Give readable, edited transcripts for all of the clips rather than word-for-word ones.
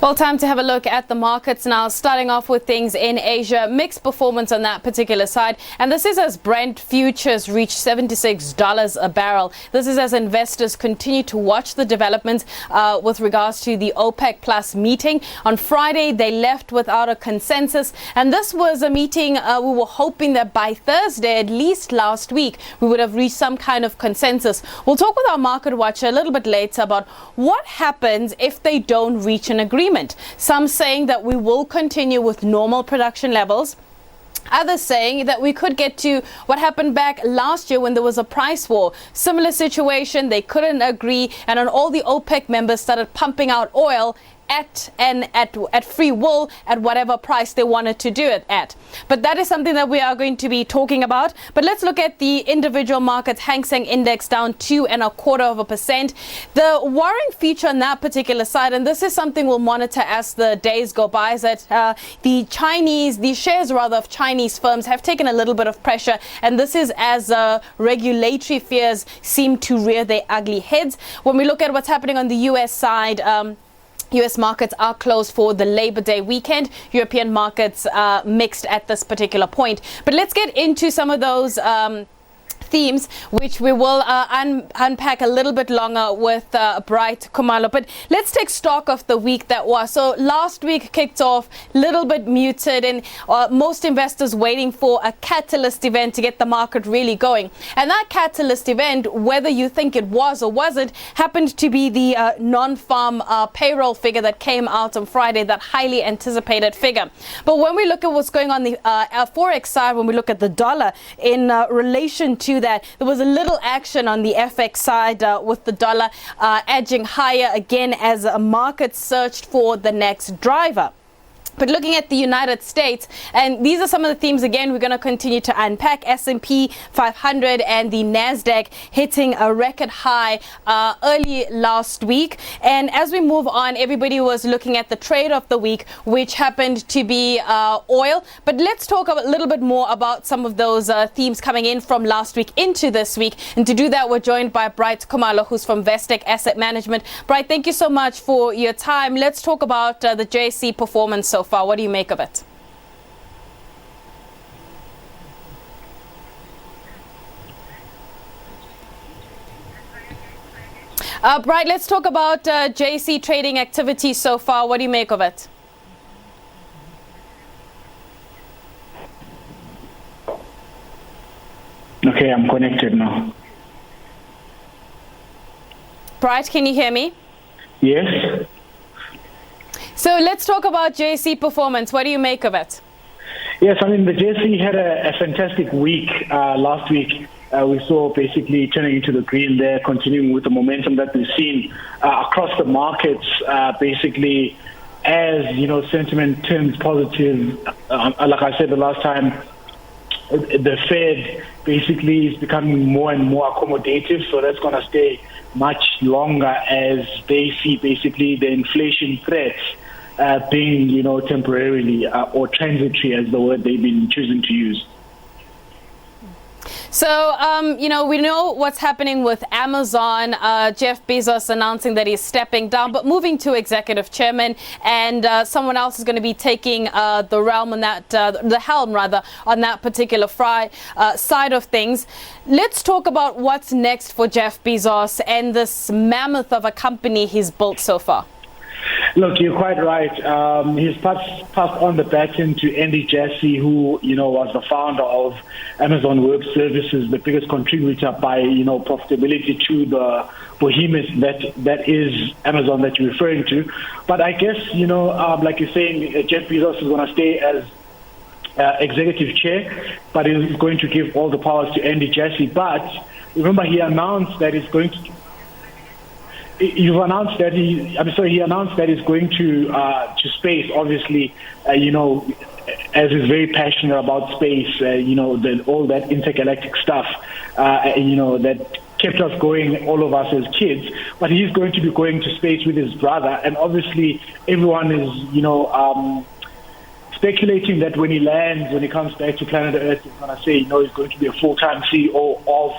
Well, time to have a look at the markets now, starting off with things in Asia. Mixed performance on that particular side. And this is as Brent futures reach $76 a barrel. This is as investors continue to watch the developments with regards to the OPEC Plus meeting. On Friday, they left without a consensus. And this was a meeting we were hoping that by Thursday, at least last week, we would have reached some kind of consensus. We'll talk with our market watcher a little bit later about what happens if they don't reach an agreement. Some saying that we will continue with normal production levels. Others saying that we could get to what happened back last year when there was a price war. Similar situation, they couldn't agree, and on all the OPEC members started pumping out oil at free will at whatever price they wanted to do it at. But that is something that we are going to be talking about. But let's look at the individual markets. Hang Seng Index down 2.25%. The worrying feature on that particular side, and this is something we'll monitor as the days go by, is that the shares of Chinese firms have taken a little bit of pressure, and this is as regulatory fears seem to rear their ugly heads. When we look at what's happening on the US side, U.S. markets are closed for the Labor Day weekend. European markets mixed at this particular point. But let's get into some of those themes, which we will unpack a little bit longer with Bright Khumalo. But let's take stock of the week that was. So last week kicked off a little bit muted, and most investors waiting for a catalyst event to get the market really going. And that catalyst event, whether you think it was or wasn't, happened to be the non-farm payroll figure that came out on Friday, that highly anticipated figure. But when we look at what's going on the Forex side, when we look at the dollar in relation to that, there was a little action on the FX side with the dollar edging higher again as a market searched for the next driver. But looking at the United States, and these are some of the themes, again, we're going to continue to unpack. S&P 500 and the NASDAQ hitting a record high early last week. And as we move on, everybody was looking at the trade of the week, which happened to be oil. But let's talk a little bit more about some of those themes coming in from last week into this week. And to do that, we're joined by Bright Khumalo, who's from Vestec Asset Management. Bright, thank you so much for your time. Let's talk about the JSE performance so far. What do you make of it? Bright, let's talk about JSE trading activity so far. What do you make of it? Okay, I'm connected now. Bright, can you hear me? Yes. So let's talk about JSE performance. What do you make of it? Yes, I mean, the JSE had a fantastic week last week. We saw basically turning into the green there, continuing with the momentum that we've seen across the markets, basically as, sentiment turns positive. Like I said the last time, the Fed basically is becoming more and more accommodative, so that's going to stay much longer as they see basically the inflation threats being, temporarily or transitory, as the word they've been choosing to use. So, we know what's happening with Amazon. Jeff Bezos announcing that he's stepping down, but moving to executive chairman, and someone else is going to be taking the helm on that particular side of things. Let's talk about what's next for Jeff Bezos and this mammoth of a company he's built so far. Look, you're quite right. He's passed on the baton to Andy Jassy, who, was the founder of Amazon Web Services, the biggest contributor by, profitability to the behemoth that is Amazon that you're referring to. But I guess, like you're saying, Jeff Bezos is going to stay as executive chair, but he's going to give all the powers to Andy Jassy. But remember, he announced that he's going to... He announced that he's going to space, obviously, as he's very passionate about space, all that intergalactic stuff, that kept us going, all of us as kids. But he's going to be going to space with his brother, and obviously everyone is, speculating that when he comes back to planet Earth, he's going to say, he's going to be a full-time CEO of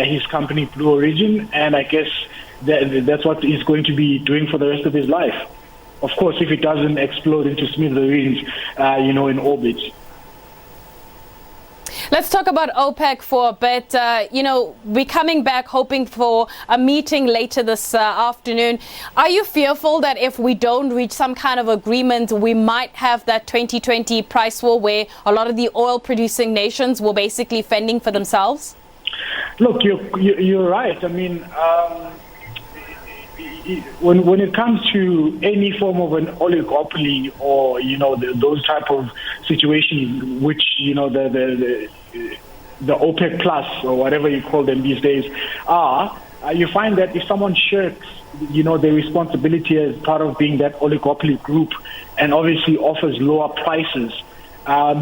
his company, Blue Origin, and I guess that's what he's going to be doing for the rest of his life. of course, if it doesn't explode into smithereens, in orbit. Let's talk about OPEC for a bit. We're coming back hoping for a meeting later this afternoon. Are you fearful that if we don't reach some kind of agreement, we might have that 2020 price war where a lot of the oil-producing nations will basically fending for themselves? Look, you're right. I mean, when it comes to any form of an oligopoly or those type of situations, which the OPEC plus or whatever you call them these days are, you find that if someone shirks their responsibility as part of being that oligopoly group and obviously offers lower prices,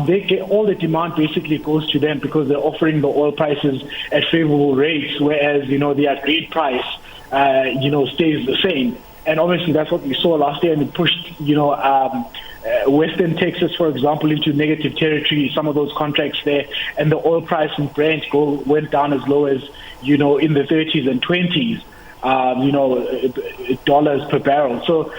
they get all the demand basically goes to them because they're offering the oil prices at favorable rates, whereas the agreed price stays the same. And obviously that's what we saw last year, and it pushed Western Texas, for example, into negative territory, some of those contracts there, and the oil price in Brent went down as low as in the 30s and 20s dollars per barrel. So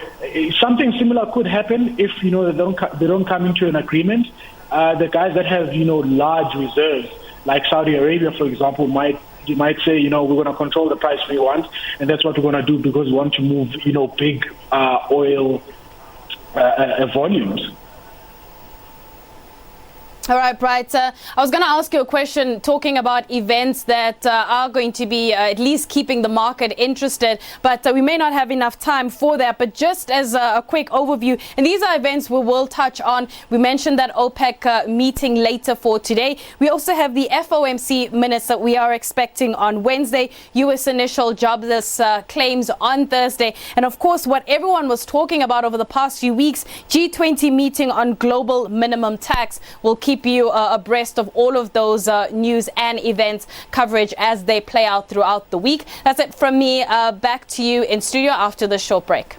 something similar could happen if they don't come into an agreement. The guys that have large reserves, like Saudi Arabia, for example, might say, we're going to control the price we want, and that's what we're going to do because we want to move big oil volumes. All right, Bright. I was going to ask you a question talking about events that are going to be at least keeping the market interested, but we may not have enough time for that. But just as a quick overview, and these are events we will touch on. We mentioned that OPEC meeting later for today. We also have the FOMC minutes that we are expecting on Wednesday, U.S. initial jobless claims on Thursday, and of course, what everyone was talking about over the past few weeks, G20 meeting on global minimum tax. Will keep you abreast of all of those news and events coverage as they play out throughout the week. That's it from me. Back to you in studio after this short break.